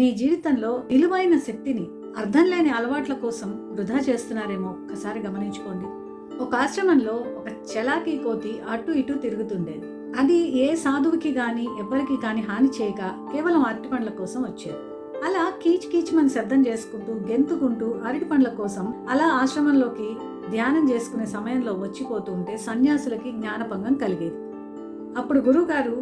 మీ జీవితంలో విలువైన శక్తిని అర్థం లేని అలవాట్ల కోసం వృధా చేస్తున్నారేమో ఒక్కసారి గమనించుకోండి. ఒక ఆశ్రమంలో ఒక చలాకీ కోతి అటు ఇటు తిరుగుతుండేది. అది ఏ సాధువుకి గాని ఎవ్వరికి గాని హాని చేయక కేవలం అరటి పండ్ల కోసం వచ్చేది. అలా కీచ్ కీచ్మని శబ్దం చేసుకుంటూ గెంతుకుంటూ అరటి పండ్ల కోసం అలా ఆశ్రమంలోకి ధ్యానం చేసుకునే సమయంలో వచ్చిపోతూ ఉంటే సన్యాసులకి జ్ఞానభంగం కలిగేది. అప్పుడు గురువుగారు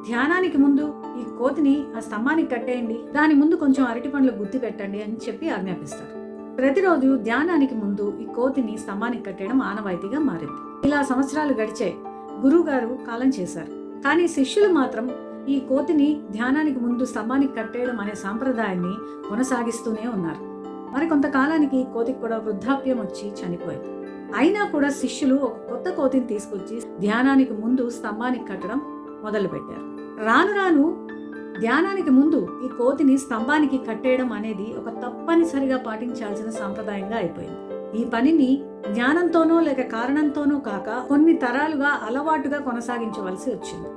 ధ్యానానికి ముందు ఈ కోతిని ఆ స్తంభానికి కట్టేయండి, దాని ముందు కొంచెం అరటి పండ్లు గుర్తు పెట్టండి అని చెప్పి ఆజ్ఞాపిస్తారు. ప్రతిరోజు ధ్యానానికి ముందు ఈ కోతిని స్తంభానికి కట్టేయడం ఆనవాయితీగా మారింది. ఇలా సంవత్సరాలు గడిచాయి. గురువు గారు కాలం చేశారు. కానీ శిష్యులు మాత్రం ఈ కోతిని ధ్యానానికి ముందు స్తంభానికి కట్టేయడం అనే సాంప్రదాయాన్ని కొనసాగిస్తూనే ఉన్నారు. మరి కొంతకాలానికి కోతికి కూడా వృద్ధాప్యం వచ్చి చనిపోయింది. అయినా కూడా శిష్యులు ఒక కొత్త కోతిని తీసుకొచ్చి ధ్యానానికి ముందు స్తంభానికి కట్టడం మొదలుపెట్టారు. రాను రాను ధ్యానానికి ముందు ఈ కోతిని స్తంభానికి కట్టేయడం అనేది ఒక తప్పనిసరిగా పాటించాల్సిన సాంప్రదాయంగా అయిపోయింది. ఈ పనిని జ్ఞానంతోనో లేక కారణంతోనో కాక కొన్ని తరాలుగా అలవాటుగా కొనసాగించవలసి వచ్చింది.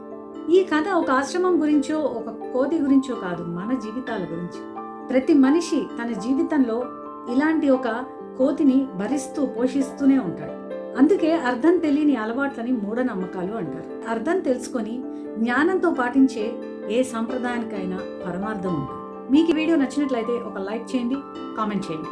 ఈ కథ ఒక ఆశ్రమం గురించో ఒక కోతి గురించో కాదు, మన జీవితాల గురించి. ప్రతి మనిషి తన జీవితంలో ఇలాంటి ఒక కోతిని భరిస్తూ పోషిస్తూనే ఉంటాడు. అందుకే అర్థం తెలియని అలవాట్లని మూఢనమ్మకాలు అంటారు. అర్థం తెలుసుకొని జ్ఞానంతో పాటించే ఏ సంప్రదాయానికైనా పరమార్థం ఉంటుంది. మీకు ఈ వీడియో నచ్చినట్లయితే ఒక లైక్ చేయండి, కామెంట్ చేయండి.